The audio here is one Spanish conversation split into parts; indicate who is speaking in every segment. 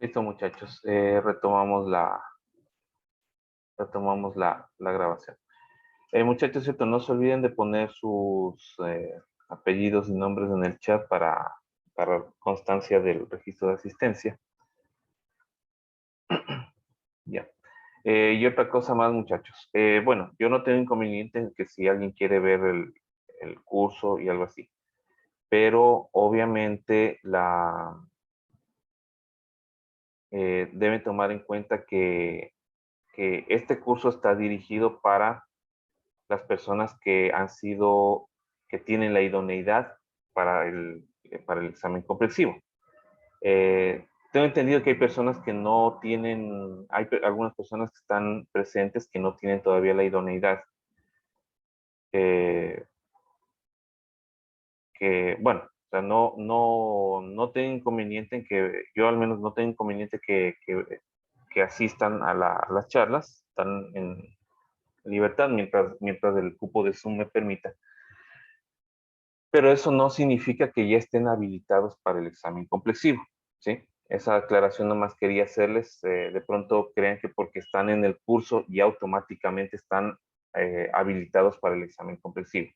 Speaker 1: Listo, muchachos. Retomamos la grabación. Muchachos, cierto, no se olviden de poner sus apellidos y nombres en el chat para constancia del registro de asistencia. Ya. Y otra cosa más, muchachos. Bueno, yo no tengo inconveniente en que si alguien quiere ver el curso y algo así. Pero obviamente deben tomar en cuenta que este curso está dirigido para las personas que tienen la idoneidad para el examen comprensivo. Tengo entendido que hay personas que no tienen, algunas personas que están presentes que no tienen todavía la idoneidad. Eh, bueno, o sea, no tengo inconveniente en que, yo al menos no tengo inconveniente que asistan a las charlas, están en libertad mientras el cupo de Zoom me permita. Pero eso no significa que ya estén habilitados para el examen complexivo, ¿sí? Esa aclaración nomás quería hacerles. De pronto crean que porque están en el curso ya automáticamente están habilitados para el examen complexivo.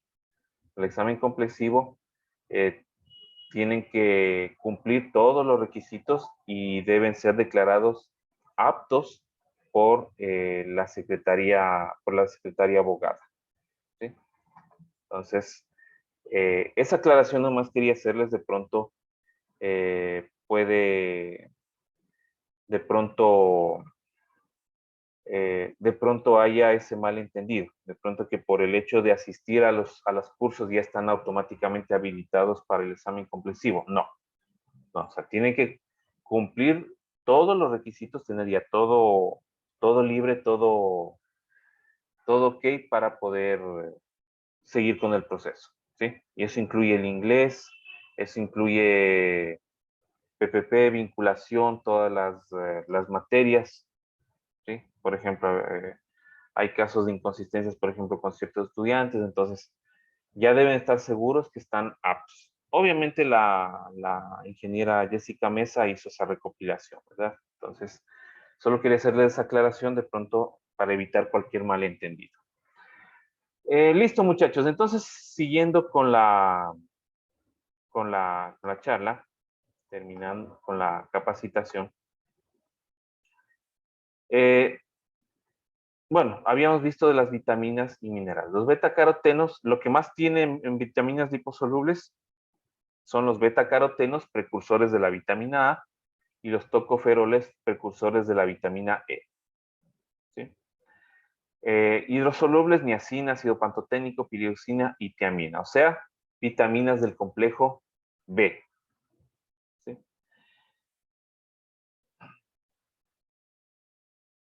Speaker 1: El examen complexivo eh, tienen que cumplir todos los requisitos y deben ser declarados aptos por la secretaría abogada, ¿sí? Entonces, esa aclaración nomás quería hacerles. De pronto puede, de pronto, de pronto haya ese malentendido, de pronto que por el hecho de asistir a los cursos ya están automáticamente habilitados para el examen comprensivo. No, o sea, tienen que cumplir todos los requisitos, tener ya todo libre, todo ok para poder seguir con el proceso, ¿sí? Y eso incluye el inglés, eso incluye PPP, vinculación, todas las materias, ¿sí? Por ejemplo, hay casos de inconsistencias, por ejemplo, con ciertos estudiantes, entonces ya deben estar seguros que están aptos. Obviamente la ingeniera Jessica Mesa hizo esa recopilación, ¿verdad? Entonces, solo quería hacerles esa aclaración de pronto para evitar cualquier malentendido. Listo, muchachos. Entonces, siguiendo con la charla, terminando con la capacitación. Bueno, habíamos visto de las vitaminas y minerales. Los betacarotenos, lo que más tienen en vitaminas liposolubles son los betacarotenos, precursores de la vitamina A, y los tocoferoles, precursores de la vitamina E, ¿sí? Hidrosolubles, niacina, ácido pantoténico, piroxina y tiamina, o sea, vitaminas del complejo B, ¿sí?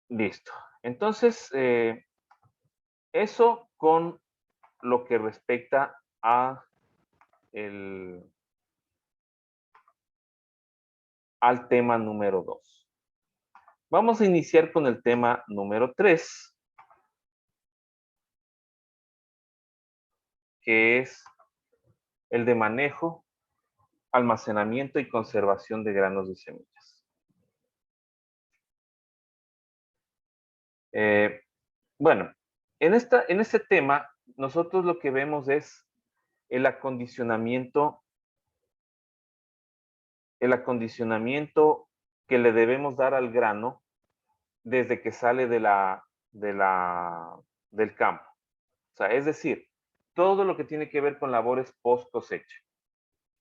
Speaker 1: Listo. Entonces, eso con lo que respecta a al tema número 2. Vamos a iniciar con el tema número 3, que es el de manejo, almacenamiento y conservación de granos de semillas. Bueno, en este tema, nosotros lo que vemos es el acondicionamiento que le debemos dar al grano desde que sale del campo. O sea, es decir, todo lo que tiene que ver con labores post cosecha,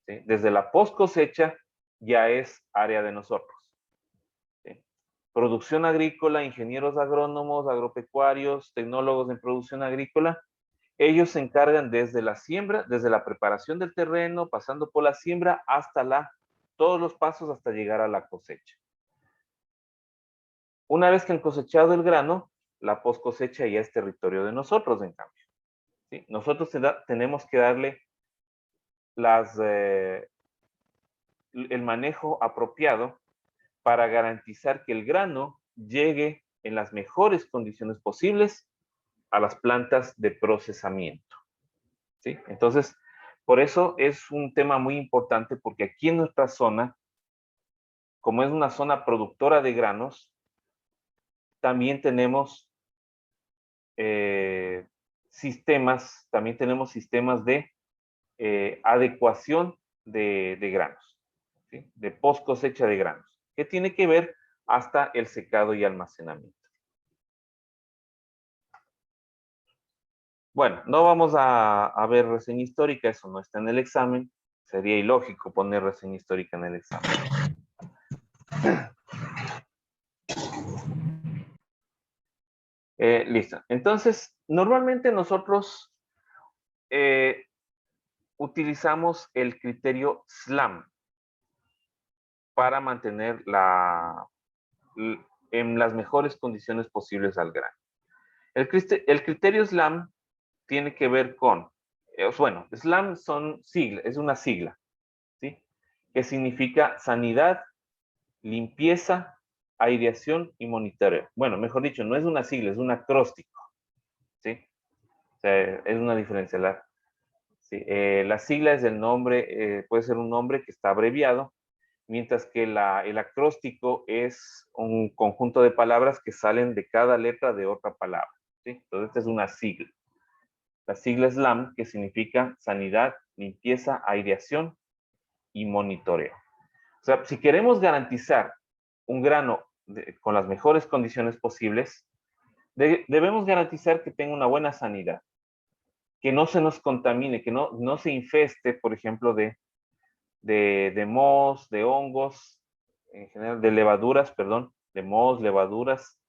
Speaker 1: ¿sí? Desde la post cosecha ya es área de nosotros, ¿sí? Producción agrícola, ingenieros agrónomos, agropecuarios, tecnólogos en producción agrícola, ellos se encargan desde la siembra, desde la preparación del terreno, pasando por la siembra hasta todos los pasos hasta llegar a la cosecha. Una vez que han cosechado el grano, la post cosecha ya es territorio de nosotros, en cambio, ¿sí? Nosotros tenemos que darle el manejo apropiado para garantizar que el grano llegue en las mejores condiciones posibles a las plantas de procesamiento, ¿sí? Entonces, por eso es un tema muy importante, porque aquí en nuestra zona, como es una zona productora de granos, también tenemos sistemas de adecuación de granos, ¿sí? De post cosecha de granos, que tiene que ver hasta el secado y almacenamiento. Bueno, no vamos a ver reseña histórica, eso no está en el examen. Sería ilógico poner reseña histórica en el examen. Listo. Entonces, normalmente nosotros utilizamos el criterio SLAM para mantener en las mejores condiciones posibles al grano. El criterio SLAM tiene que ver con, bueno, SLAM es una sigla, ¿sí? Que significa sanidad, limpieza, aireación y monitoreo. Bueno, mejor dicho, no es una sigla, es un acróstico, ¿sí? O sea, es una diferencia. Sí, la sigla es el nombre, puede ser un nombre que está abreviado, mientras que el acróstico es un conjunto de palabras que salen de cada letra de otra palabra, ¿sí? Entonces, esta es una sigla. La sigla es SLAM, que significa sanidad, limpieza, aireación y monitoreo. O sea, si queremos garantizar un grano con las mejores condiciones posibles, debemos garantizar que tenga una buena sanidad, que no se nos contamine, que no se infeste, por ejemplo, de mohos, de hongos, en general, de levaduras, perdón, de mohos, levaduras,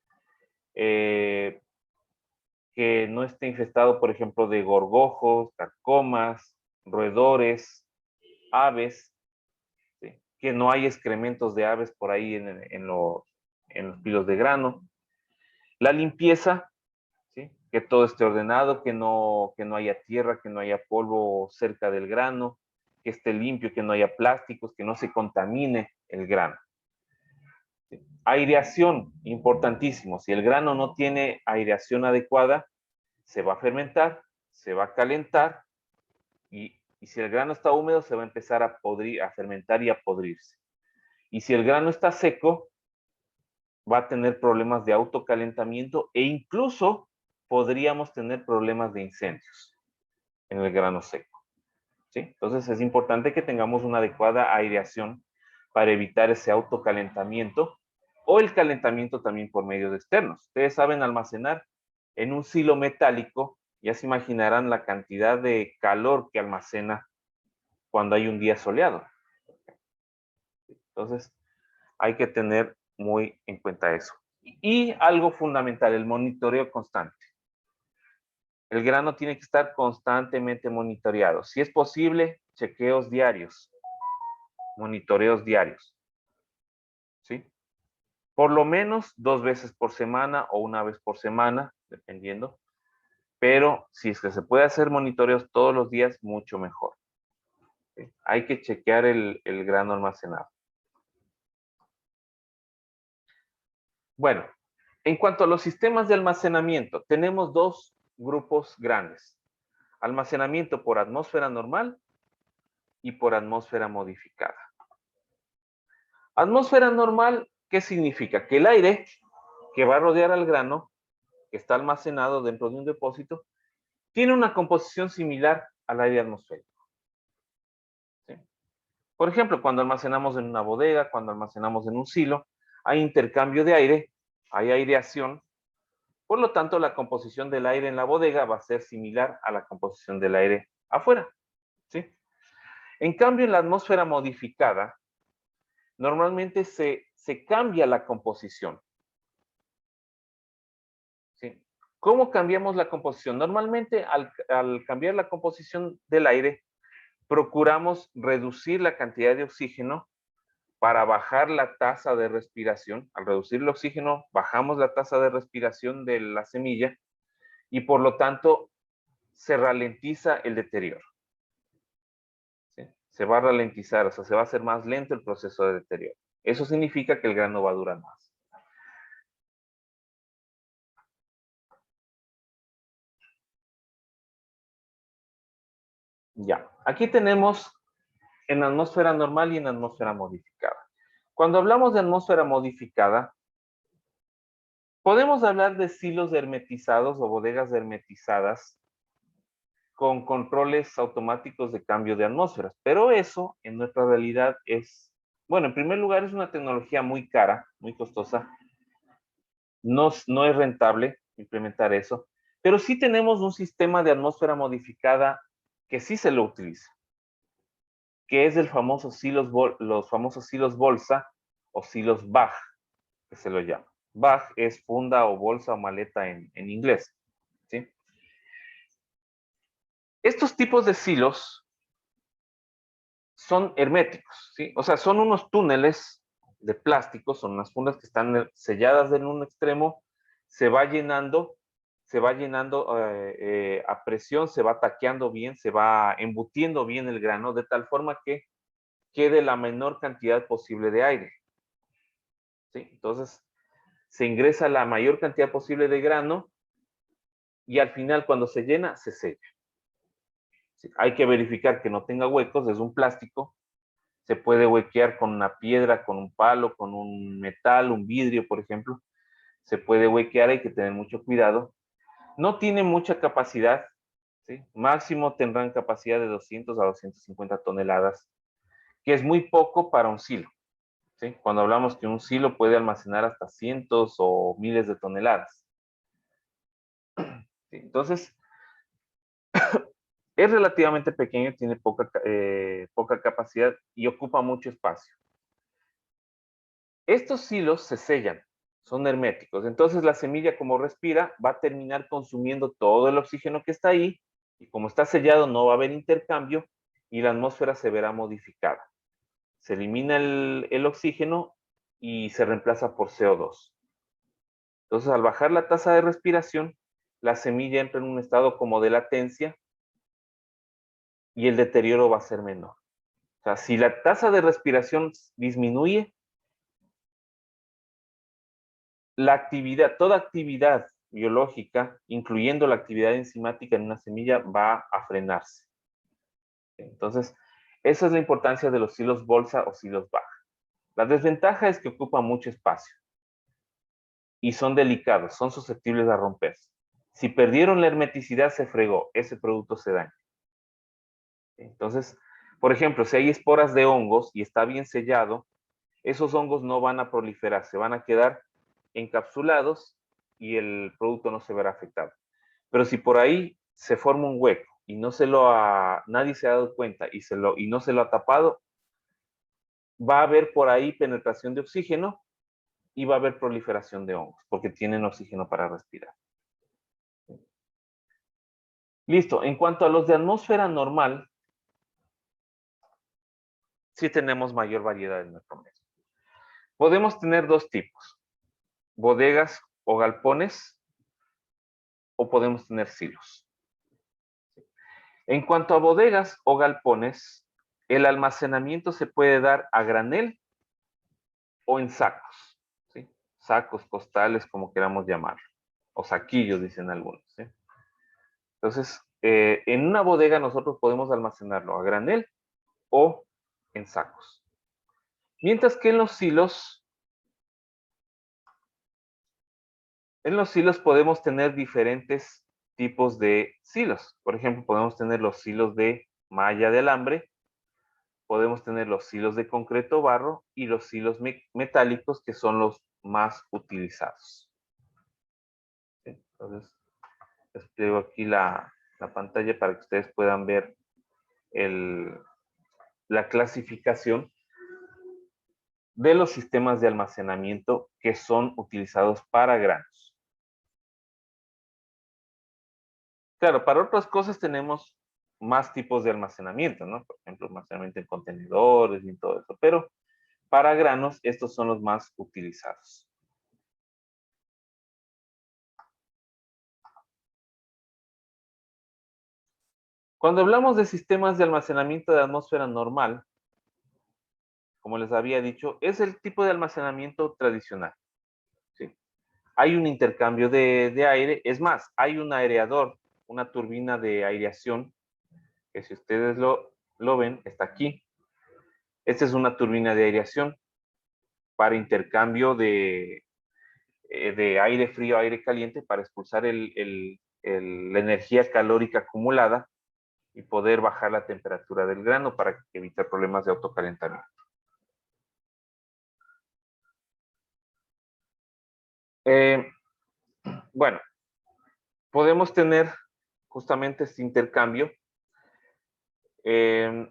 Speaker 1: que no esté infestado, por ejemplo, de gorgojos, carcomas, roedores, aves, ¿sí? Que no hay excrementos de aves por ahí en los pilos de grano. La limpieza, ¿sí? Que todo esté ordenado, que no haya tierra, que no haya polvo cerca del grano, que esté limpio, que no haya plásticos, que no se contamine el grano. ¿Sí? Aireación, importantísimo. Si el grano no tiene aireación adecuada, se va a fermentar, se va a calentar y si el grano está húmedo se va a empezar a fermentar y a podrirse. Y si el grano está seco, va a tener problemas de autocalentamiento e incluso podríamos tener problemas de incendios en el grano seco, ¿sí? Entonces es importante que tengamos una adecuada aireación para evitar ese autocalentamiento o el calentamiento también por medios externos. Ustedes saben almacenar en un silo metálico, ya se imaginarán la cantidad de calor que almacena cuando hay un día soleado. Entonces hay que tener muy en cuenta eso. Y algo fundamental, el monitoreo constante. El grano tiene que estar constantemente monitoreado. Si es posible, chequeos diarios, monitoreos diarios, ¿sí? Por lo menos 2 veces por semana o una vez por semana, dependiendo. Pero si es que se puede hacer monitoreos todos los días, mucho mejor, ¿sí? Hay que chequear el grano almacenado. Bueno, en cuanto a los sistemas de almacenamiento, tenemos dos grupos grandes. Almacenamiento por atmósfera normal y por atmósfera modificada. Atmósfera normal, ¿qué significa? Que el aire que va a rodear al grano, que está almacenado dentro de un depósito, tiene una composición similar al aire atmosférico, ¿sí? Por ejemplo, cuando almacenamos en una bodega, cuando almacenamos en un silo, hay intercambio de aire, hay aireación, por lo tanto, la composición del aire en la bodega va a ser similar a la composición del aire afuera, ¿sí? En cambio, en la atmósfera modificada, normalmente se cambia la composición, ¿sí? ¿Cómo cambiamos la composición? Normalmente, al cambiar la composición del aire, procuramos reducir la cantidad de oxígeno para bajar la tasa de respiración. Al reducir el oxígeno, bajamos la tasa de respiración de la semilla y por lo tanto se ralentiza el deterioro, ¿sí? Se va a ralentizar, o sea, se va a hacer más lento el proceso de deterioro. Eso significa que el grano va a durar más. Ya, aquí tenemos en atmósfera normal y en atmósfera modificada. Cuando hablamos de atmósfera modificada, podemos hablar de silos hermetizados o bodegas hermetizadas con controles automáticos de cambio de atmósferas, pero eso en nuestra realidad es, bueno, en primer lugar es una tecnología muy cara, muy costosa, no es rentable implementar eso, pero sí tenemos un sistema de atmósfera modificada que sí se lo utiliza, que es el famoso los famosos silos bolsa o silos Bach, que se lo llama. Bag es funda o bolsa o maleta en inglés. ¿Sí? Estos tipos de silos son herméticos, ¿sí? O sea, son unos túneles de plástico, son unas fundas que están selladas en un extremo, se va llenando a presión, se va taqueando bien, se va embutiendo bien el grano, de tal forma que quede la menor cantidad posible de aire. ¿Sí? Entonces, se ingresa la mayor cantidad posible de grano y al final, cuando se llena, se sella. ¿Sí? Hay que verificar que no tenga huecos, es un plástico, se puede huequear con una piedra, con un palo, con un metal, un vidrio, por ejemplo. Se puede huequear, hay que tener mucho cuidado. No tiene mucha capacidad, ¿sí? Máximo tendrán capacidad de 200 a 250 toneladas, que es muy poco para un silo. ¿Sí? Cuando hablamos que un silo puede almacenar hasta cientos o miles de toneladas. ¿Sí? Entonces, es relativamente pequeño, tiene poca capacidad y ocupa mucho espacio. Estos silos se sellan, son herméticos. Entonces la semilla, como respira, va a terminar consumiendo todo el oxígeno que está ahí y como está sellado no va a haber intercambio y la atmósfera se verá modificada. Se elimina el oxígeno y se reemplaza por CO2. Entonces, al bajar la tasa de respiración, la semilla entra en un estado como de latencia y el deterioro va a ser menor. O sea, si la tasa de respiración disminuye, toda actividad biológica, incluyendo la actividad enzimática en una semilla, va a frenarse. Entonces, esa es la importancia de los silos bolsa o silos Bach. La desventaja es que ocupan mucho espacio y son delicados, son susceptibles a romperse. Si perdieron la hermeticidad, se fregó, ese producto se daña. Entonces, por ejemplo, si hay esporas de hongos y está bien sellado, esos hongos no van a proliferar, se van a quedar encapsulados y el producto no se verá afectado. Pero si por ahí se forma un hueco y nadie se ha dado cuenta y no se lo ha tapado, va a haber por ahí penetración de oxígeno y va a haber proliferación de hongos, porque tienen oxígeno para respirar. Listo. En cuanto a los de atmósfera normal, sí tenemos mayor variedad en nuestro medio. Podemos tener dos tipos, bodegas o galpones, o podemos tener silos. En cuanto a bodegas o galpones, el almacenamiento se puede dar a granel o en sacos, ¿sí? Sacos, costales, como queramos llamarlo, o saquillos, dicen algunos, ¿sí? Entonces, en una bodega nosotros podemos almacenarlo a granel o en sacos. Mientras que en los silos podemos tener diferentes tipos de silos. Por ejemplo, podemos tener los silos de malla de alambre, podemos tener los silos de concreto barro y los silos metálicos, que son los más utilizados. Entonces, les plego aquí la pantalla para que ustedes puedan ver la clasificación de los sistemas de almacenamiento que son utilizados para granos. Claro, para otras cosas tenemos más tipos de almacenamiento, ¿no? Por ejemplo, almacenamiento en contenedores y todo eso, pero para granos estos son los más utilizados. Cuando hablamos de sistemas de almacenamiento de atmósfera normal, como les había dicho, es el tipo de almacenamiento tradicional. ¿Sí? Hay un intercambio de aire, es más, hay un aereador, una turbina de aireación, que si ustedes lo ven, está aquí. Esta es una turbina de aireación. para intercambio de aire frío a aire caliente para expulsar la energía calórica acumulada y poder bajar la temperatura del grano para evitar problemas de autocalentamiento. Bueno, podemos tener justamente este intercambio. ¿Qué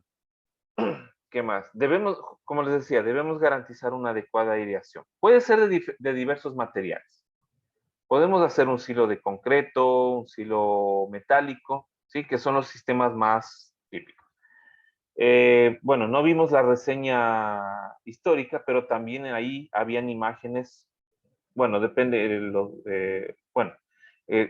Speaker 1: más? Debemos, como les decía, debemos garantizar una adecuada aireación. Puede ser de diversos materiales. Podemos hacer un silo de concreto, un silo metálico, ¿sí? Que son los sistemas más típicos. Bueno, no vimos la reseña histórica, pero también ahí habían imágenes, bueno, depende de bueno,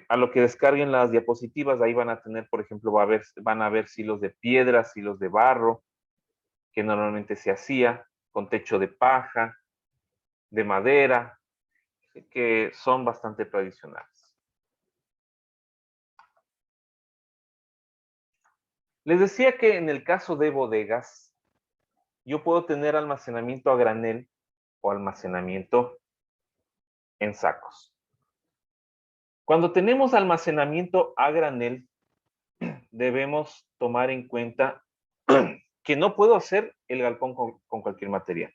Speaker 1: a lo que descarguen las diapositivas, ahí van a tener, por ejemplo, van a ver silos de piedra, silos de barro, que normalmente se hacía, con techo de paja, de madera, que son bastante tradicionales. Les decía que en el caso de bodegas, yo puedo tener almacenamiento a granel o almacenamiento en sacos. Cuando tenemos almacenamiento a granel, debemos tomar en cuenta que no puedo hacer el galpón con cualquier material.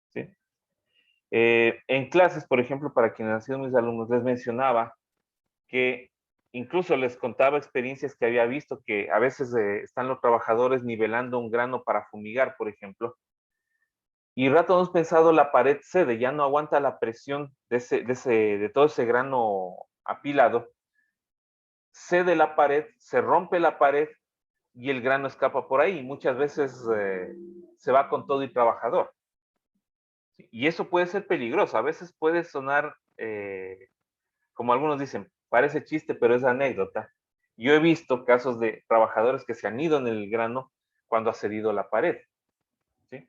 Speaker 1: ¿Sí? En clases, por ejemplo, para quienes han sido mis alumnos, les mencionaba que incluso les contaba experiencias que había visto, que a veces están los trabajadores nivelando un grano para fumigar, por ejemplo, y rato hemos pensado la pared cede, ya no aguanta la presión de todo ese grano apilado, cede la pared, se rompe la pared y el grano escapa por ahí. Muchas veces se va con todo y trabajador. Y eso puede ser peligroso. A veces puede sonar, como algunos dicen, parece chiste, pero es anécdota. Yo he visto casos de trabajadores que se han ido en el grano cuando ha cedido la pared. ¿Sí?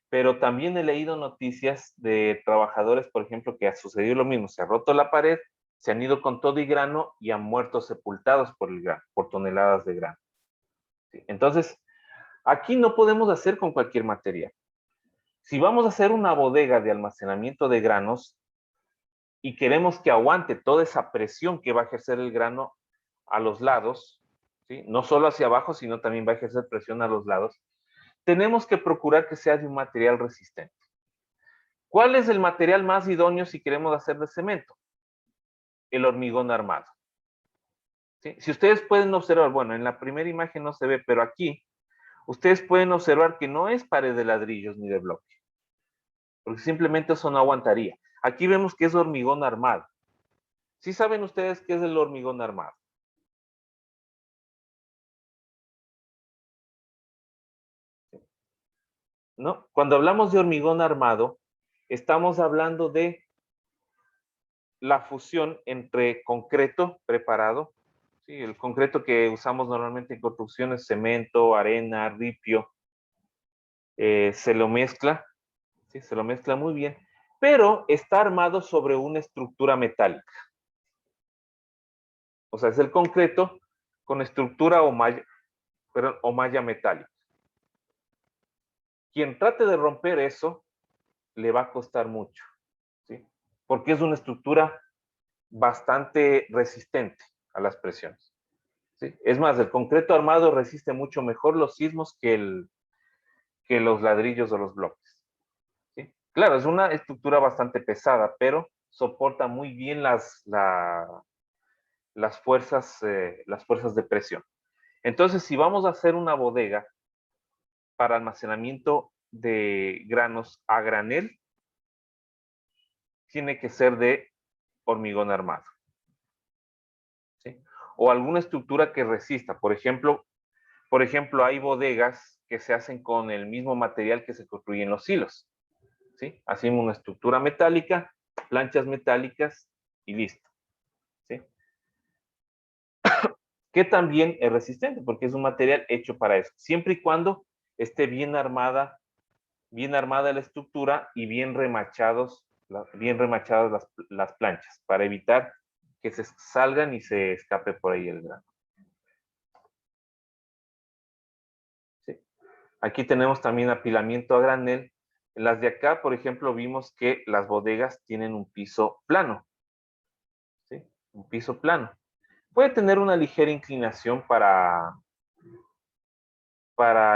Speaker 1: Pero también he leído noticias de trabajadores, por ejemplo, que ha sucedido lo mismo. Se ha roto la pared, se han ido con todo y grano y han muerto sepultados por el grano, por toneladas de grano. ¿Sí? Entonces, aquí no podemos hacer con cualquier material. Si vamos a hacer una bodega de almacenamiento de granos y queremos que aguante toda esa presión que va a ejercer el grano a los lados, ¿sí? No solo hacia abajo, sino también va a ejercer presión a los lados, tenemos que procurar que sea de un material resistente. ¿Cuál es el material más idóneo si queremos hacer de cemento? El hormigón armado. ¿Sí? Si ustedes pueden observar, bueno, en la primera imagen no se ve, pero aquí ustedes pueden observar que no es pared de ladrillos ni de bloque, porque simplemente eso no aguantaría. Aquí vemos que es hormigón armado. ¿Sí saben ustedes qué es el hormigón armado? ¿No? Cuando hablamos de hormigón armado, estamos hablando de la fusión entre concreto preparado, ¿sí? El concreto que usamos normalmente en construcciones, cemento, arena, ripio, se lo mezcla, ¿sí? Se lo mezcla muy bien, pero está armado sobre una estructura metálica. O sea, es el concreto con estructura o malla metálica. Quien trate de romper eso, le va a costar mucho, ¿sí? Porque es una estructura bastante resistente a las presiones. ¿Sí? Es más, el concreto armado resiste mucho mejor los sismos que los ladrillos o los bloques. ¿Sí? Claro, es una estructura bastante pesada, pero soporta muy bien las fuerzas de presión. Entonces, si vamos a hacer una bodega para almacenamiento de granos a granel, tiene que ser de hormigón armado. ¿Sí? O alguna estructura que resista. Por ejemplo, hay bodegas que se hacen con el mismo material que se construyen los silos. ¿Sí? Hacemos una estructura metálica, planchas metálicas y listo. ¿Sí? Que también es resistente porque es un material hecho para eso, siempre y cuando esté bien armada la estructura y bien remachadas las planchas para evitar que se salgan y se escape por ahí el grano. ¿Sí? Aquí tenemos también apilamiento a granel, En las de acá, por ejemplo, vimos que las bodegas tienen un piso plano, ¿sí? Un piso plano. Puede tener una ligera inclinación para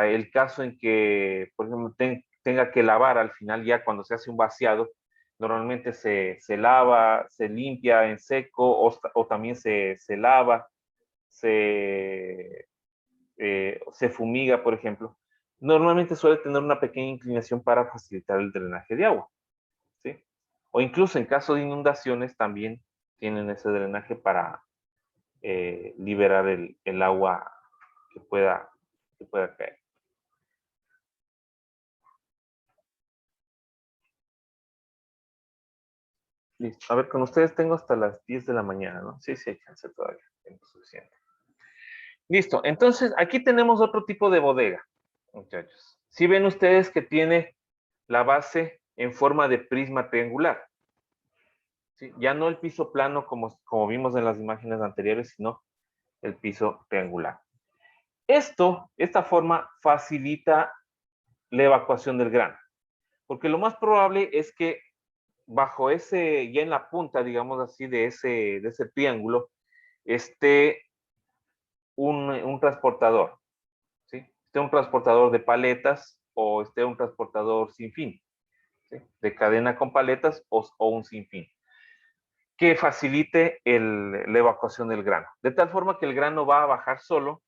Speaker 1: el caso en que, por ejemplo, tenga que lavar al final, ya cuando se hace un vaciado, normalmente se lava, se limpia en seco o también se lava, se fumiga, por ejemplo. Normalmente suele tener una pequeña inclinación para facilitar el drenaje de agua, ¿sí? O incluso en caso de inundaciones también tienen ese drenaje para liberar el agua que pueda caer. Listo. A ver, con ustedes tengo hasta las 10 de la mañana, ¿no? Sí, sí, hay chance todavía. Tengo suficiente. Listo. Entonces, aquí tenemos otro tipo de bodega, muchachos. Si ven ustedes que tiene la base en forma de prisma triangular. ¿Sí? Ya no el piso plano como vimos en las imágenes anteriores, sino el piso triangular. Esta forma facilita la evacuación del grano, porque lo más probable es que bajo ese, ya en la punta, digamos así, de ese triángulo, esté un transportador, ¿sí? Esté un transportador de paletas o esté un transportador sin fin, ¿sí? De cadena con paletas o un sin fin, que facilite la evacuación del grano. De tal forma que el grano va a bajar solo,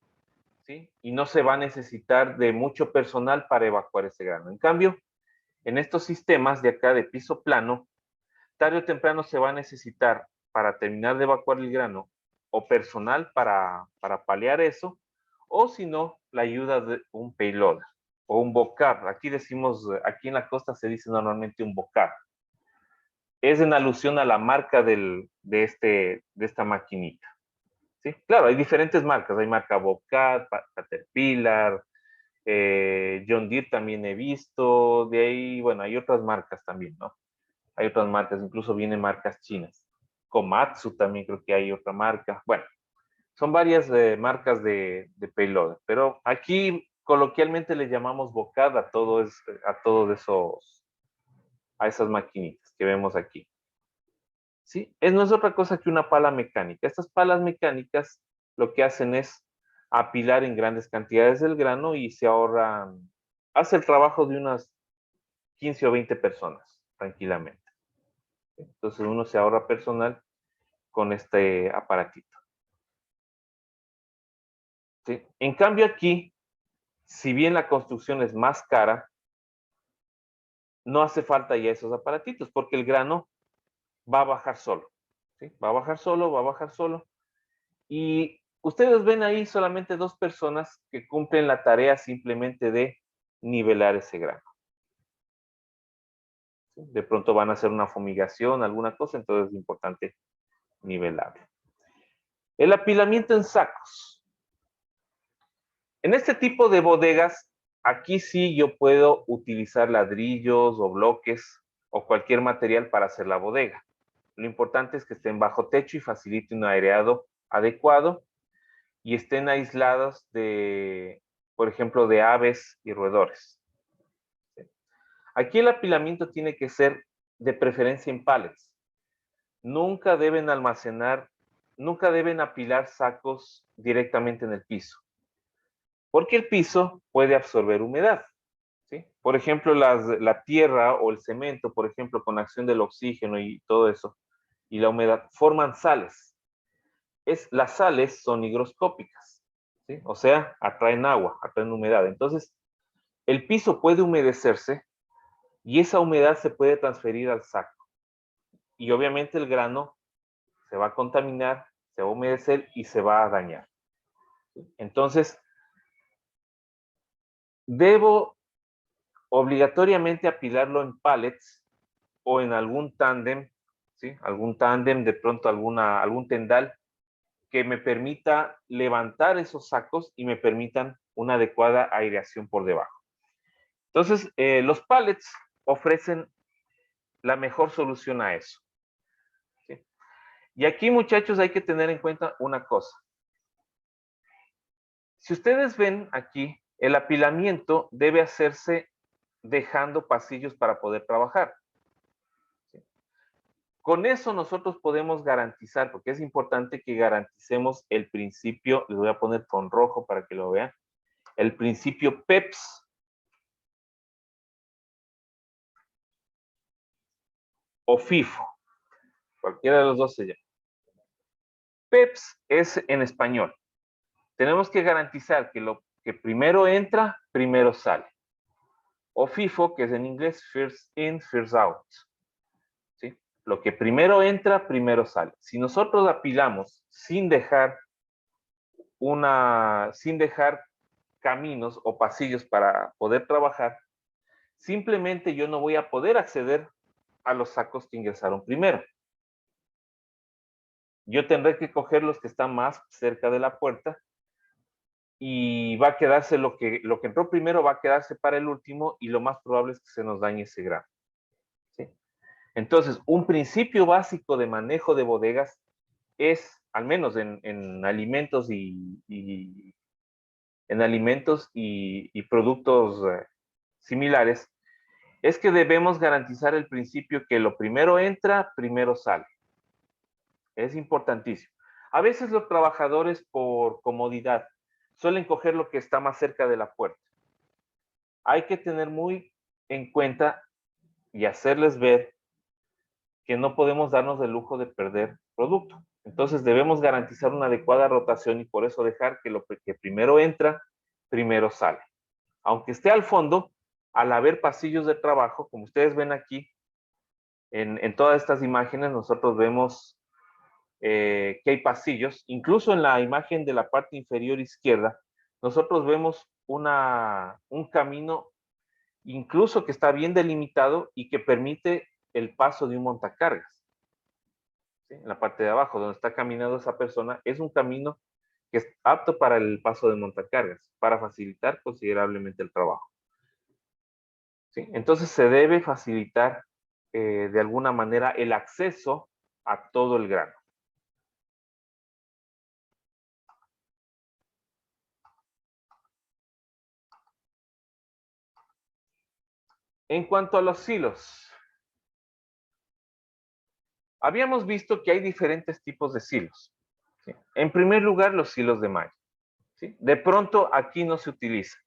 Speaker 1: ¿sí? Y no se va a necesitar de mucho personal para evacuar ese grano. En cambio, en estos sistemas de acá de piso plano, tarde o temprano se va a necesitar para terminar de evacuar el grano o personal para paliar eso, o si no, la ayuda de un payloader o un bocar. Aquí decimos, aquí en la costa se dice normalmente un bocar. Es en alusión a la marca de esta maquinita. ¿Sí? Claro, hay diferentes marcas. Hay marca Bobcat, Caterpillar, John Deere también he visto. De ahí, bueno, hay otras marcas también, ¿no? Hay otras marcas, incluso vienen marcas chinas. Komatsu también creo que hay otra marca. Bueno, son varias marcas de payloader, pero aquí coloquialmente le llamamos bocada a esas maquinitas que vemos aquí. ¿Sí? No es otra cosa que una pala mecánica. Estas palas mecánicas lo que hacen es apilar en grandes cantidades del grano y hace el trabajo de unas 15 o 20 personas, tranquilamente. Entonces uno se ahorra personal con este aparatito. ¿Sí? En cambio aquí, si bien la construcción es más cara, no hace falta ya esos aparatitos porque el grano va a bajar solo. ¿Sí? Va a bajar solo, va a bajar solo. Y ustedes ven ahí solamente dos personas que cumplen la tarea simplemente de nivelar ese grano. ¿Sí? De pronto van a hacer una fumigación, alguna cosa, entonces es importante nivelarlo. El apilamiento en sacos. En este tipo de bodegas, aquí sí yo puedo utilizar ladrillos o bloques o cualquier material para hacer la bodega. Lo importante es que estén bajo techo y facilite un aireado adecuado y estén aislados por ejemplo, de aves y roedores. Aquí el apilamiento tiene que ser de preferencia en pallets. Nunca deben apilar sacos directamente en el piso, porque el piso puede absorber humedad. ¿Sí? Por ejemplo, la tierra o el cemento, por ejemplo, con acción del oxígeno y todo eso, y la humedad, forman sales. Las sales son higroscópicas, ¿sí? O sea, atraen agua, atraen humedad. Entonces, el piso puede humedecerse y esa humedad se puede transferir al saco. Y obviamente el grano se va a contaminar, se va a humedecer y se va a dañar. Entonces, debo obligatoriamente apilarlo en pallets o en algún tándem, ¿sí? Algún tándem, de pronto algún tendal que me permita levantar esos sacos y me permitan una adecuada aireación por debajo. Entonces, los pallets ofrecen la mejor solución a eso. ¿Sí? Y aquí, muchachos, hay que tener en cuenta una cosa. Si ustedes ven aquí, el apilamiento debe hacerse dejando pasillos para poder trabajar. ¿Sí? Con eso nosotros podemos garantizar, porque es importante que garanticemos el principio, les voy a poner con rojo para que lo vean, el principio PEPS. O FIFO, cualquiera de los dos se llama. PEPS es en español. Tenemos que garantizar que lo que primero entra, primero sale. O FIFO, que es en inglés, first in, first out. ¿Sí? Lo que primero entra, primero sale. Si nosotros apilamos sin dejar caminos o pasillos para poder trabajar, simplemente yo no voy a poder acceder a los sacos que ingresaron primero. Yo tendré que coger los que están más cerca de la puerta y va a quedarse lo que entró primero, va a quedarse para el último y lo más probable es que se nos dañe ese grano. ¿Sí? Entonces, un principio básico de manejo de bodegas es, al menos en alimentos y productos similares, es que debemos garantizar el principio que lo primero entra, primero sale. Es importantísimo. A veces los trabajadores, por comodidad, suelen coger lo que está más cerca de la puerta. Hay que tener muy en cuenta y hacerles ver que no podemos darnos el lujo de perder producto. Entonces debemos garantizar una adecuada rotación y por eso dejar que lo que primero entra, primero sale. Aunque esté al fondo, al haber pasillos de trabajo, como ustedes ven aquí, en todas estas imágenes nosotros vemos que hay pasillos. Incluso en la imagen de la parte inferior izquierda, nosotros vemos un camino incluso que está bien delimitado y que permite el paso de un montacargas. ¿Sí? En la parte de abajo, donde está caminando esa persona, es un camino que es apto para el paso de montacargas, para facilitar considerablemente el trabajo. ¿Sí? Entonces se debe facilitar de alguna manera el acceso a todo el grano. En cuanto a los silos, habíamos visto que hay diferentes tipos de silos. ¿Sí? En primer lugar, los silos de malla. ¿Sí? De pronto aquí no se utiliza.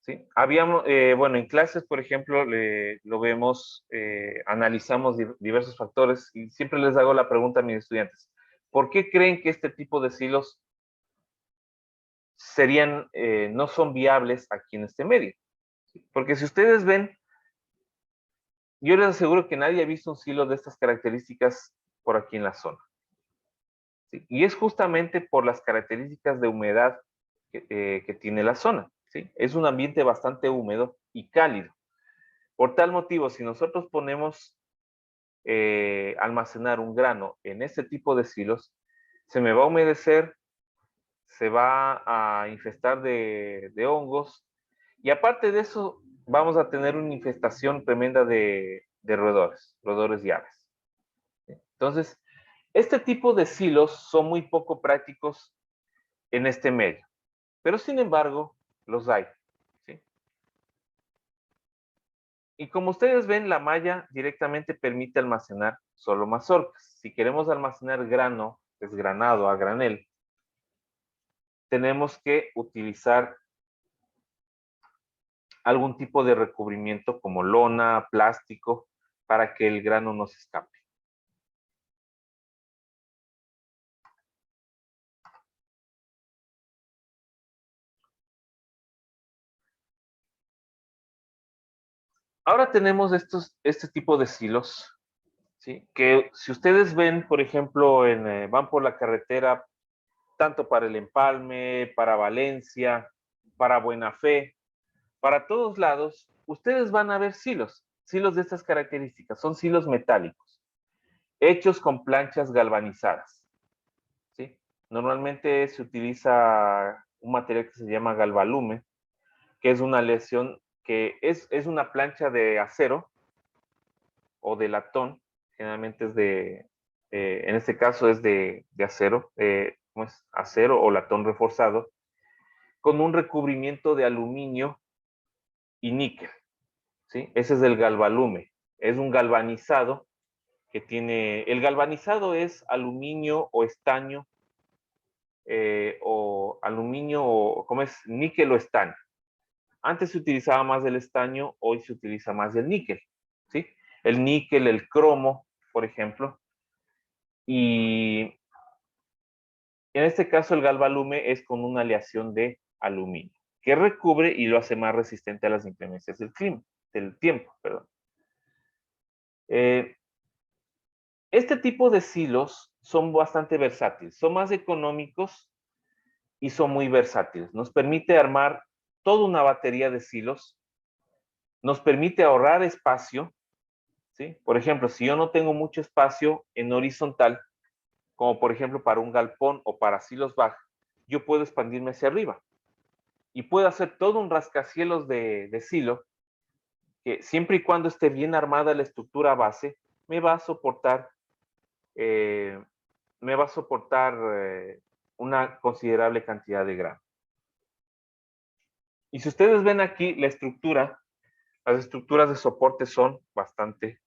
Speaker 1: ¿Sí? Habíamos, bueno, en clases, por ejemplo, lo vemos, analizamos diversos factores y siempre les hago la pregunta a mis estudiantes, ¿por qué creen que este tipo de silos no son viables aquí en este medio? ¿Sí? Porque si ustedes ven, yo les aseguro que nadie ha visto un silo de estas características por aquí en la zona. ¿Sí? Y es justamente por las características de humedad que tiene la zona. ¿Sí? Es un ambiente bastante húmedo y cálido. Por tal motivo, si nosotros ponemos almacenar un grano en este tipo de silos, se me va a humedecer, se va a infestar de hongos y aparte de eso vamos a tener una infestación tremenda de roedores y aves. Entonces, este tipo de silos son muy poco prácticos en este medio, pero sin embargo los hay. ¿Sí? Y como ustedes ven, la malla directamente permite almacenar solo mazorcas. Si queremos almacenar grano desgranado a granel, tenemos que utilizar algún tipo de recubrimiento como lona, plástico, para que el grano no se escape. Ahora tenemos este tipo de silos, ¿sí? Que si ustedes ven, por ejemplo, van por la carretera, tanto para el Empalme, para Valencia, para Buena Fe, para todos lados, ustedes van a ver silos de estas características. Son silos metálicos, hechos con planchas galvanizadas. ¿Sí? Normalmente se utiliza un material que se llama galvalume, que es una aleación que es una plancha de acero o de latón, generalmente es en este caso es de acero, ¿cómo es? Acero o latón reforzado, con un recubrimiento de aluminio y níquel. ¿sí? Ese es el galvalume. Es un galvanizado que tiene... El galvanizado es aluminio o estaño, o aluminio, o ¿cómo es? Níquel o estaño. Antes se utilizaba más el estaño, hoy se utiliza más el níquel, ¿sí? El níquel, el cromo, por ejemplo. Y en este caso el galvalume es con una aleación de aluminio, que recubre y lo hace más resistente a las inclemencias del clima, del tiempo, perdón. Este tipo de silos son bastante versátiles, son más económicos y son muy versátiles. Nos permite armar toda una batería de silos, nos permite ahorrar espacio, ¿sí? Por ejemplo, si yo no tengo mucho espacio en horizontal, como por ejemplo para un galpón o para silos bajos, yo puedo expandirme hacia arriba y puedo hacer todo un rascacielos de silo que siempre y cuando esté bien armada la estructura base, me va a soportar, eh, una considerable cantidad de grano. Y si ustedes ven aquí la estructura, las estructuras de soporte son bastante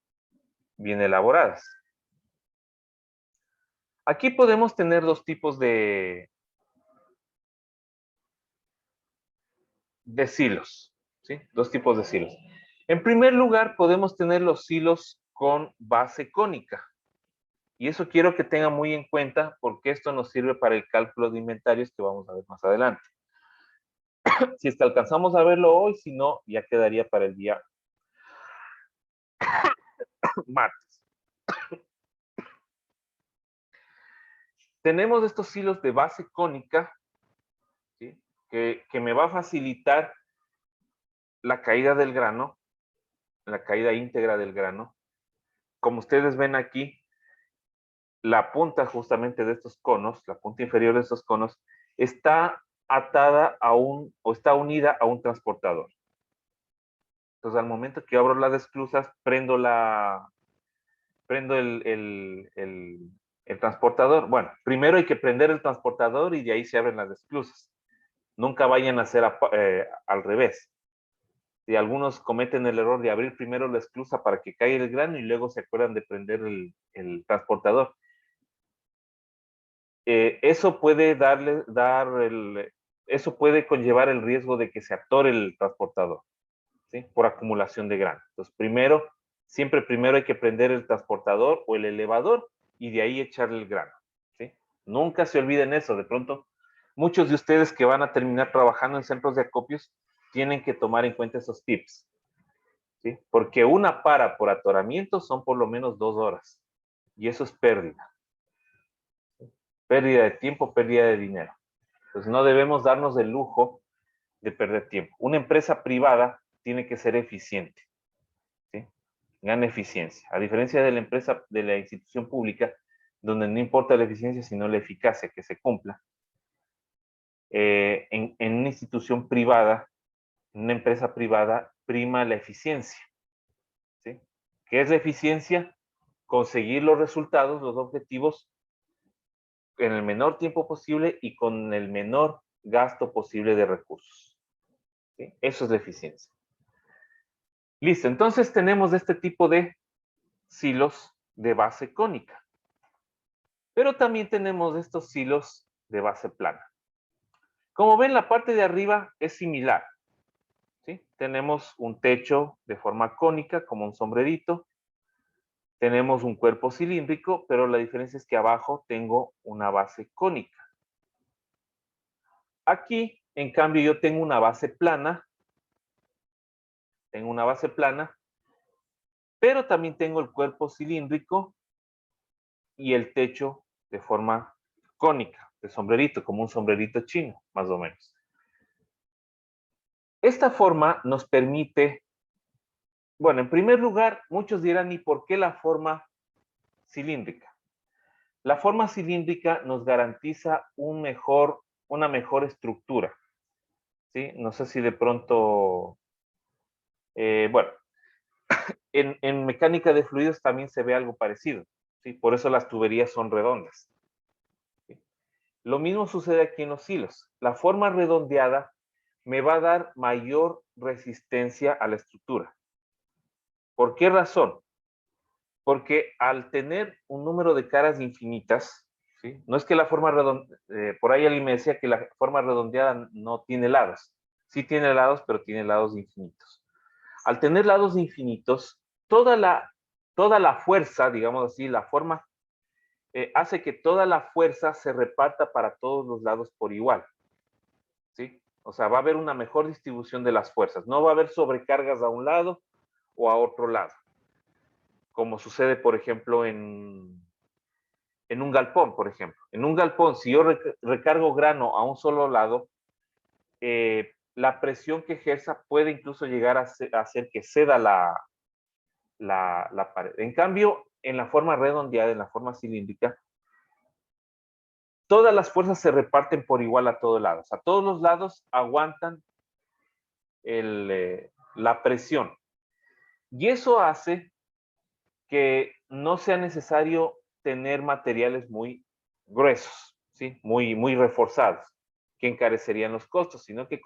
Speaker 1: bien elaboradas. Aquí podemos tener dos tipos de silos, ¿sí? Dos tipos de silos. En primer lugar, podemos tener los silos con base cónica. Y eso quiero que tengan muy en cuenta porque esto nos sirve para el cálculo de inventarios que vamos a ver más adelante. Si es que alcanzamos a verlo hoy, si no, ya quedaría para el día martes. Tenemos estos silos de base cónica, ¿sí? que me va a facilitar la caída del grano, la caída íntegra del grano. Como ustedes ven aquí, la punta justamente de estos conos, la punta inferior de estos conos, está atada o está unida a un transportador. Entonces, al momento que abro las esclusas, prendo el transportador. Bueno, primero hay que prender el transportador y de ahí se abren las esclusas. Nunca vayan a hacer al revés. Y algunos cometen el error de abrir primero la esclusa para que caiga el grano y luego se acuerdan de prender el transportador. Eso puede eso puede conllevar el riesgo de que se atore el transportador, ¿sí? Por acumulación de grano. Entonces, siempre primero hay que prender el transportador o el elevador y de ahí echarle el grano, ¿sí? Nunca se olviden eso. De pronto, muchos de ustedes que van a terminar trabajando en centros de acopios tienen que tomar en cuenta esos tips, ¿sí? Porque una para por atoramiento son por lo menos 2 horas y eso es pérdida. Pérdida de tiempo, pérdida de dinero. Pues no debemos darnos el lujo de perder tiempo. Una empresa privada tiene que ser eficiente, ¿sí? Gana eficiencia. A diferencia de la empresa, de la institución pública, donde no importa la eficiencia, sino la eficacia que se cumpla. En una institución privada, en una empresa privada, prima la eficiencia, ¿sí? ¿Qué es la eficiencia? Conseguir los resultados, los objetivos, en el menor tiempo posible y con el menor gasto posible de recursos, ¿sí? Eso es la eficiencia. Listo, entonces tenemos este tipo de silos de base cónica. Pero también tenemos estos silos de base plana. Como ven, la parte de arriba es similar, ¿sí? Tenemos un techo de forma cónica, como un sombrerito. Tenemos un cuerpo cilíndrico, pero la diferencia es que abajo tengo una base cónica. Aquí, en cambio, yo tengo una base plana. Tengo una base plana, pero también tengo el cuerpo cilíndrico y el techo de forma cónica, de sombrerito, como un sombrerito chino, más o menos. Esta forma nos permite, bueno, en primer lugar, muchos dirán, ¿y por qué la forma cilíndrica? La forma cilíndrica nos garantiza una mejor estructura, ¿sí? No sé si de pronto, bueno, en mecánica de fluidos también se ve algo parecido, ¿sí? Por eso las tuberías son redondas, ¿sí? Lo mismo sucede aquí en los hilos. La forma redondeada me va a dar mayor resistencia a la estructura. ¿Por qué razón? Porque al tener un número de caras infinitas, ¿sí? No es que la forma redondeada, por ahí alguien me decía que la forma redondeada no tiene lados. Sí tiene lados, pero tiene lados infinitos. Al tener lados infinitos, toda la fuerza, digamos así, la forma, hace que toda la fuerza se reparta para todos los lados por igual. ¿Sí? O sea, va a haber una mejor distribución de las fuerzas. No va a haber sobrecargas a un lado o a otro lado. Como sucede, por ejemplo, en un galpón, por ejemplo. En un galpón, si yo recargo grano a un solo lado, la presión que ejerza puede incluso llegar a hacer que ceda la pared. En cambio, en la forma redondeada, en la forma cilíndrica, todas las fuerzas se reparten por igual a todos lados. A todos los lados aguantan la presión. Y eso hace que no sea necesario tener materiales muy gruesos, ¿sí? Muy reforzados, que encarecerían los costos, sino que